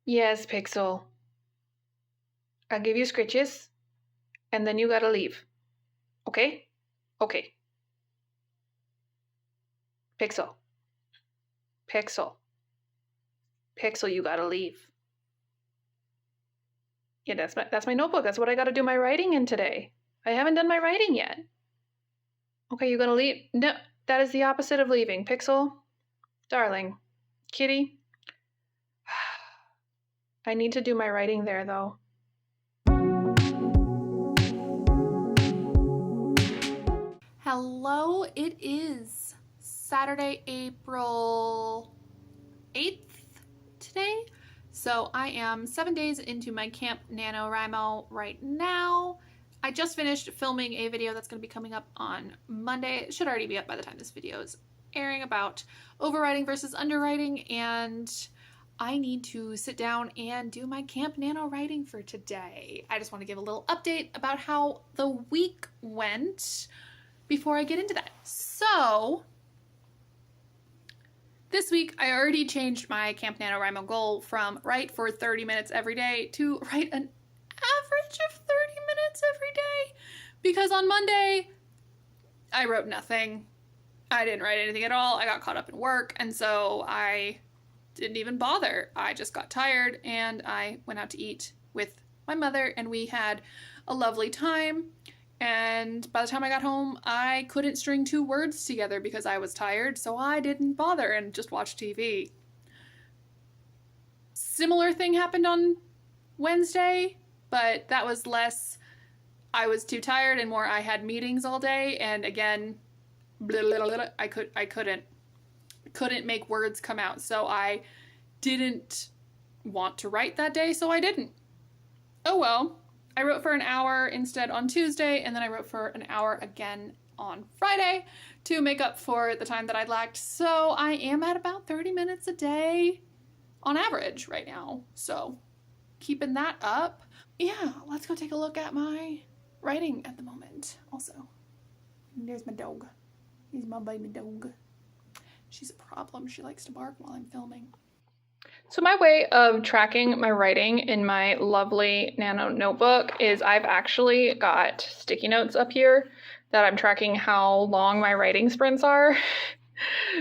Yes, Pixel. I'll give you scritches, and then you gotta leave. Okay? Okay. Pixel. Pixel. Pixel, you gotta leave. Yeah, that's my notebook. That's what I gotta do my writing in today. I haven't done my writing yet. Okay, you gonna leave? No, that is the opposite of leaving. Pixel. Darling. Kitty. I need to do my writing there, though. Hello, it is Saturday, April 8th today. So I am 7 days into my Camp NaNoWriMo right now. I just finished filming a video that's going to be coming up on Monday. It should already be up by the time this video is airing, about overwriting versus underwriting, and I need to sit down and do my Camp NaNoWriting for today. I just want to give a little update about how the week went before I get into that. So this week I already changed my Camp NaNoWriMo goal from write for 30 minutes every day to write an average of 30 minutes every day, because on Monday I wrote nothing. I didn't write anything at all. I got caught up in work, and so I didn't even bother. I just got tired and I went out to eat with my mother, and we had a lovely time. And by the time I got home, I couldn't string 2 words together because I was tired, so I didn't bother and just watched TV. Similar thing happened on Wednesday, but that was less I was too tired and more I had meetings all day, and again, I couldn't make words come out, so I didn't want to write that day, so I didn't. Oh well. I wrote for an hour instead on Tuesday, and then I wrote for an hour again on Friday to make up for the time that I'd lacked. So I am at about 30 minutes a day on average right now. So keeping that up. Yeah, let's go take a look at my writing at the moment. Also, there's my dog. He's my baby dog. She's a problem. She likes to bark while I'm filming. So my way of tracking my writing in my lovely Nano notebook is I've actually got sticky notes up here that I'm tracking how long my writing sprints are.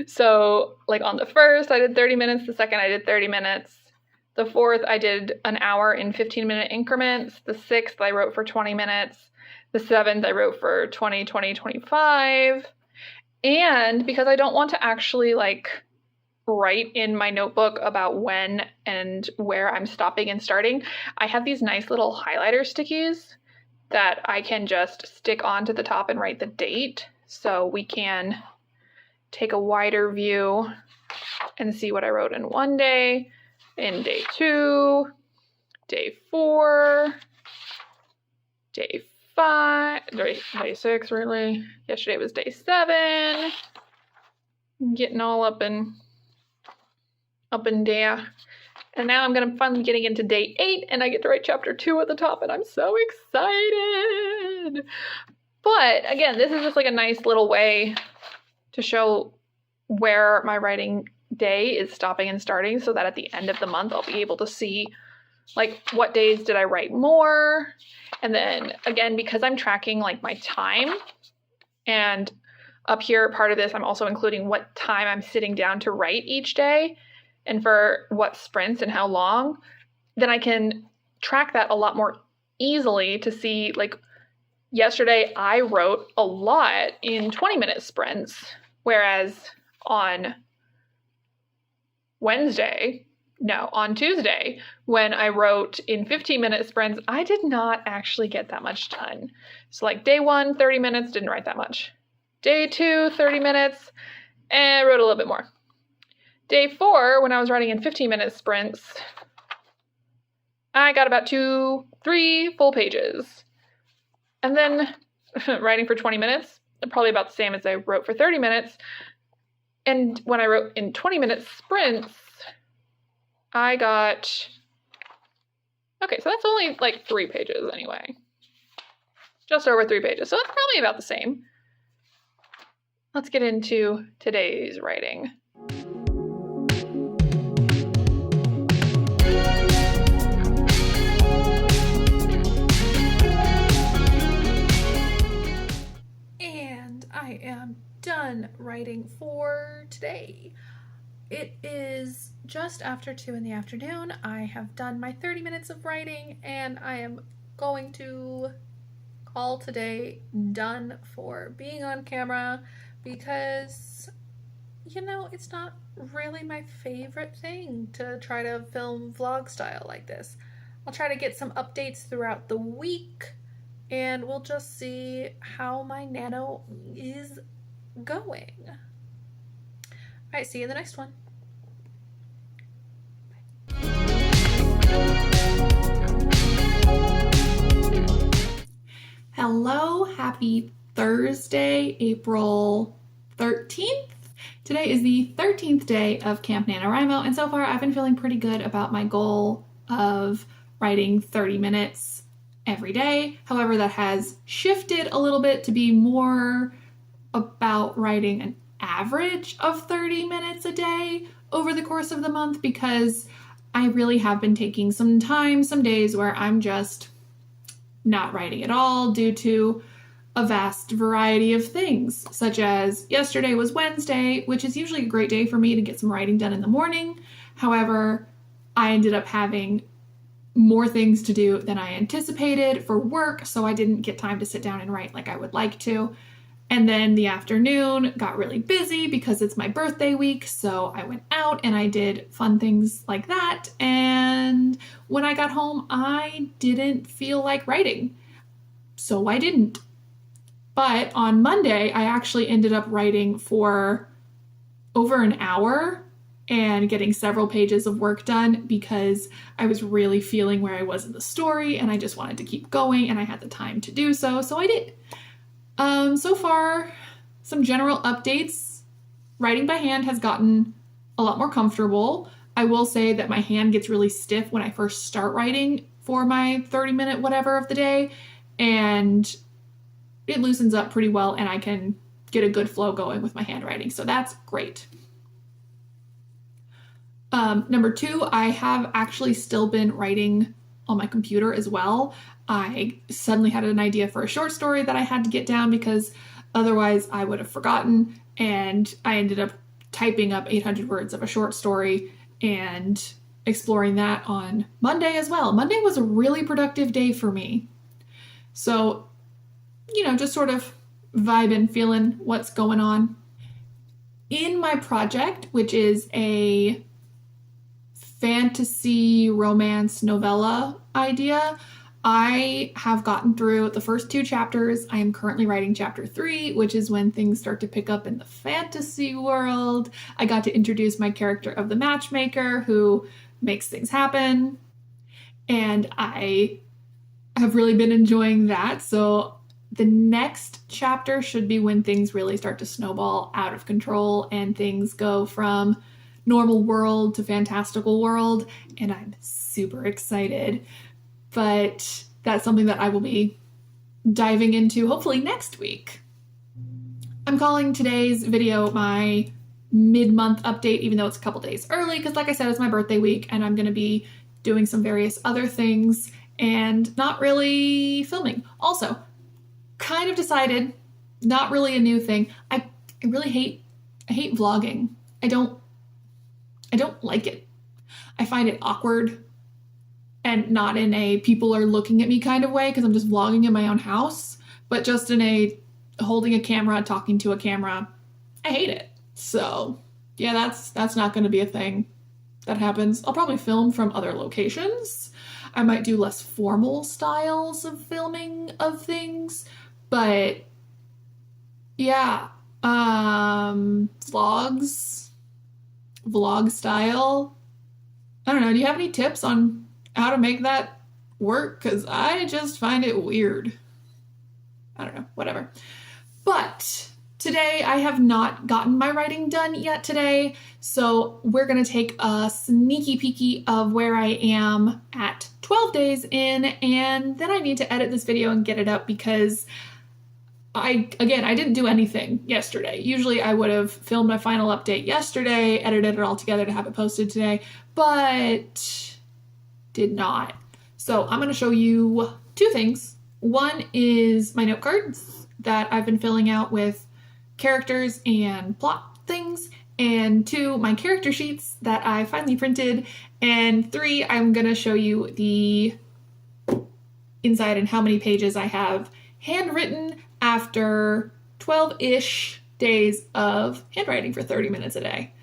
So like on the 1st, I did 30 minutes. The 2nd, I did 30 minutes. The 4th, I did an hour in 15-minute increments. The 6th, I wrote for 20 minutes. The 7th, I wrote for 20, 20, 25. And because I don't want to actually like write in my notebook about when and where I'm stopping and starting, I have these nice little highlighter stickies that I can just stick onto the top and write the date, so we can take a wider view and see what I wrote in one day, in day 2, day 4, day 5, day 6 really. Yesterday was day 7. I'm getting all up and there. And now I'm finally getting into day 8, and I get to write chapter 2 at the top, and I'm so excited. But again, this is just like a nice little way to show where my writing day is stopping and starting, so that at the end of the month I'll be able to see like what days did I write more. And then again, because I'm tracking like my time, and up here part of this I'm also including what time I'm sitting down to write each day and for what sprints and how long, then I can track that a lot more easily to see, like, yesterday I wrote a lot in 20-minute sprints, whereas on Tuesday, when I wrote in 15-minute sprints, I did not actually get that much done. So like day 1, 30 minutes, didn't write that much. Day 2, 30 minutes, and wrote a little bit more. Day 4, when I was writing in 15-minute sprints, I got about 2-3 full pages. And then writing for 20 minutes, probably about the same as I wrote for 30 minutes. And when I wrote in 20-minute sprints, I got, okay, so that's only like 3 pages anyway. just over 3 pages. So it's probably about the same. Let's get into today's writing. And I am done writing for today. It is just after 2 in the afternoon. I have done my 30 minutes of writing and I am going to call today done for being on camera because, you know, it's not really my favorite thing to try to film vlog style like this. I'll try to get some updates throughout the week and we'll just see how my nano is going. All right, see you in the next one. Hello, happy Thursday, April 13th. Today is the 13th day of Camp NaNoWriMo, and so far I've been feeling pretty good about my goal of writing 30 minutes every day. However, that has shifted a little bit to be more about writing an average of 30 minutes a day over the course of the month because I really have been taking some time, some days where I'm just not writing at all due to a vast variety of things, such as yesterday was Wednesday, which is usually a great day for me to get some writing done in the morning. However, I ended up having more things to do than I anticipated for work, so I didn't get time to sit down and write like I would like to. And then the afternoon got really busy because it's my birthday week, so I went out and I did fun things like that. And when I got home, I didn't feel like writing, so I didn't. But on Monday, I actually ended up writing for over an hour and getting several pages of work done because I was really feeling where I was in the story and I just wanted to keep going and I had the time to do so, so I did. So far, some general updates. Writing by hand has gotten a lot more comfortable. I will say that my hand gets really stiff when I first start writing for my 30-minute whatever of the day, and it loosens up pretty well and I can get a good flow going with my handwriting, so that's great. Number 2, I have actually still been writing on my computer as well. I suddenly had an idea for a short story that I had to get down because otherwise I would have forgotten, and I ended up typing up 800 words of a short story and exploring that on Monday as well. Monday was a really productive day for me. So, you know, just sort of vibing, feeling what's going on. In my project, which is a fantasy romance novella idea, I have gotten through the first 2 chapters. I am currently writing chapter 3, which is when things start to pick up in the fantasy world. I got to introduce my character of the matchmaker who makes things happen, and I have really been enjoying that. So the next chapter should be when things really start to snowball out of control and things go from normal world to fantastical world, and I'm super excited. But that's something that I will be diving into hopefully next week. I'm calling today's video my mid-month update, even though it's a couple days early, because like I said, it's my birthday week and I'm going to be doing some various other things and not really filming. Also, kind of decided, not really a new thing, I hate vlogging. I don't like it. I find it awkward. And not in a people are looking at me kind of way because I'm just vlogging in my own house, but just in a holding a camera, talking to a camera. I hate it. So yeah, that's not going to be a thing that happens. I'll probably film from other locations. I might do less formal styles of filming of things, but yeah, vlog style. I don't know. Do you have any tips on how to make that work? Because I just find it weird. I don't know, whatever. But Today, I have not gotten my writing done yet today, so we're going to take a sneaky peeky of where I am at 12 days in, and then I need to edit this video and get it up because I didn't do anything yesterday. Usually I would have filmed my final update yesterday, edited it all together to have it posted today, but did not. So I'm going to show you two things. One is my note cards that I've been filling out with characters and plot things, and 2, my character sheets that I finally printed, and 3, I'm gonna show you the inside and how many pages I have handwritten after 12-ish days of handwriting for 30 minutes a day.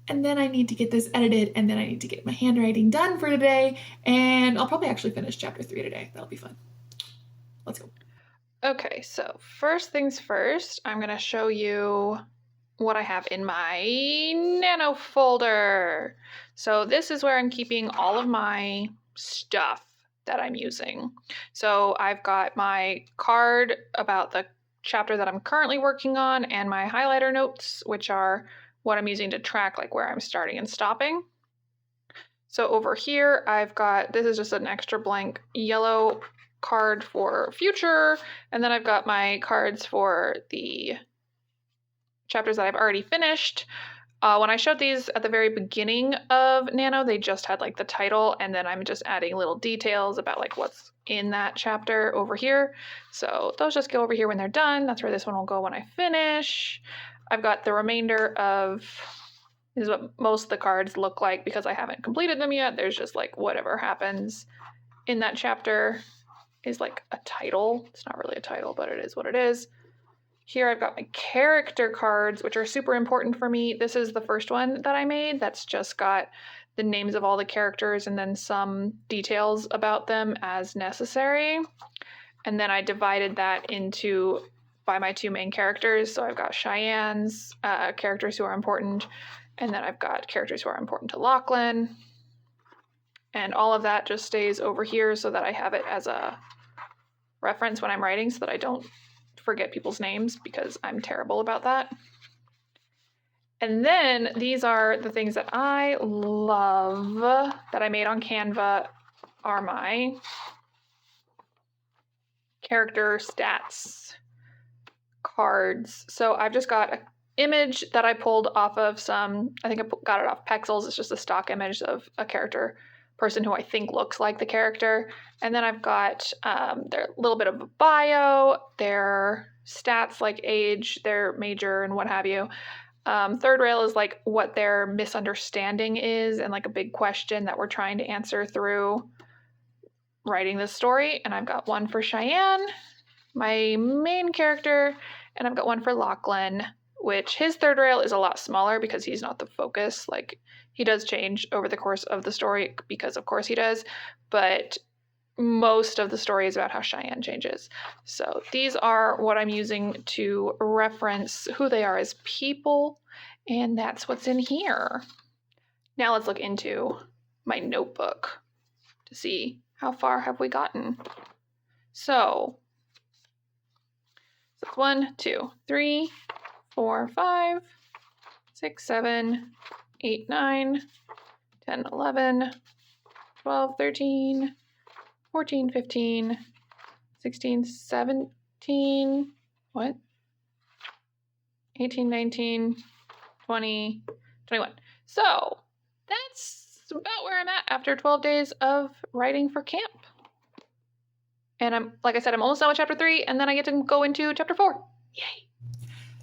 And then I need to get this edited, and then I need to get my handwriting done for today, and I'll probably actually finish chapter 3 today. That'll be fun. Let's go. Okay, so first things first, I'm going to show you what I have in my Nano folder. So this is where I'm keeping all of my stuff that I'm using. So I've got my card about the chapter that I'm currently working on and my highlighter notes, which are what I'm using to track like where I'm starting and stopping. So over here, I've got, this is just an extra blank yellow card for future, and then I've got my cards for the chapters that I've already finished. When I showed these at the very beginning of Nano, they just had like the title, and then I'm just adding little details about like what's in that chapter over here. So those just go over here when they're done. That's where this one will go when I finish. I've got the remainder of, this is what most of the cards look like because I haven't completed them yet. There's just like whatever happens in that chapter is like a title. It's not really a title, but it is what it is. Here I've got my character cards, which are super important for me. This is the first one that I made. That's just got the names of all the characters and then some details about them as necessary. And then I divided that into by my 2 main characters. So I've got Cheyenne's characters who are important, and then I've got characters who are important to Lachlan. And all of that just stays over here so that I have it as a reference when I'm writing so that I don't forget people's names because I'm terrible about that. And then these are the things that I love that I made on Canva are my character stats cards. So I've just got an image that I pulled off of I think I got it off Perils. It's just a stock image of a character person who I think looks like the character. And then I've got their little bit of a bio, their stats like age, their major, and what have you. Third rail is like what their misunderstanding is and like a big question that we're trying to answer through writing this story. And I've got one for Cheyenne, my main character, and I've got one for Lachlan, which his third rail is a lot smaller because he's not the focus. Like, he does change over the course of the story because of course he does, but most of the story is about how Cheyenne changes. So these are what I'm using to reference who they are as people, and that's what's in here. Now let's look into my notebook to see how far have we gotten. So it's 1, 2, 3, 4, 5, 6, 7, 8, 9, 10, 11, 12, 13, 14, 15, 16, 17, what? 18, 19, 20, 21. So that's about where I'm at after 12 days of writing for camp. And like I said, I'm almost done with chapter 3, and then I get to go into chapter 4. Yay!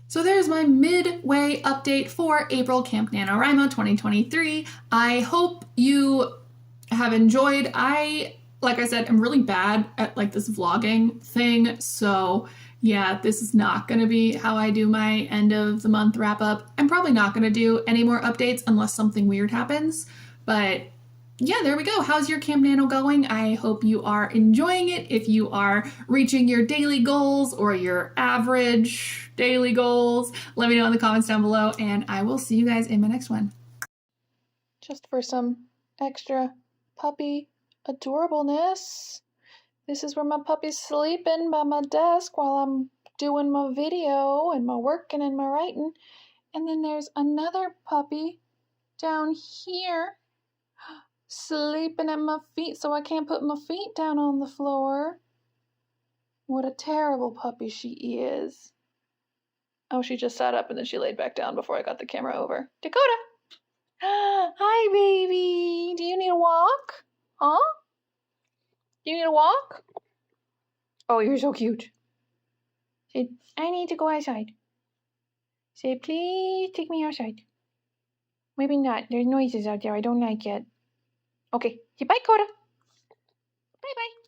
So there's my midway update for April Camp NaNoWriMo 2023. I hope you have enjoyed. Like I said, I'm really bad at like this vlogging thing. So yeah, this is not going to be how I do my end of the month wrap up. I'm probably not going to do any more updates unless something weird happens. But yeah, there we go. How's your Camp Nano going? I hope you are enjoying it. If you are reaching your daily goals or your average daily goals, let me know in the comments down below, and I will see you guys in my next one. Just for some extra puppy adorableness, this is where my puppy's sleeping by my desk while I'm doing my video and my working and my writing. And then there's another puppy down here sleeping at my feet so I can't put my feet down on the floor. What a terrible puppy she is. Oh, she just sat up and then she laid back down before I got the camera over. Dakota! Hi, baby. Do you need a walk? Huh? Do you need a walk? Oh, you're so cute. Say, I need to go outside. Say, please take me outside. Maybe not. There's noises out there I don't like yet. Okay. Say bye, Coda. Bye-bye.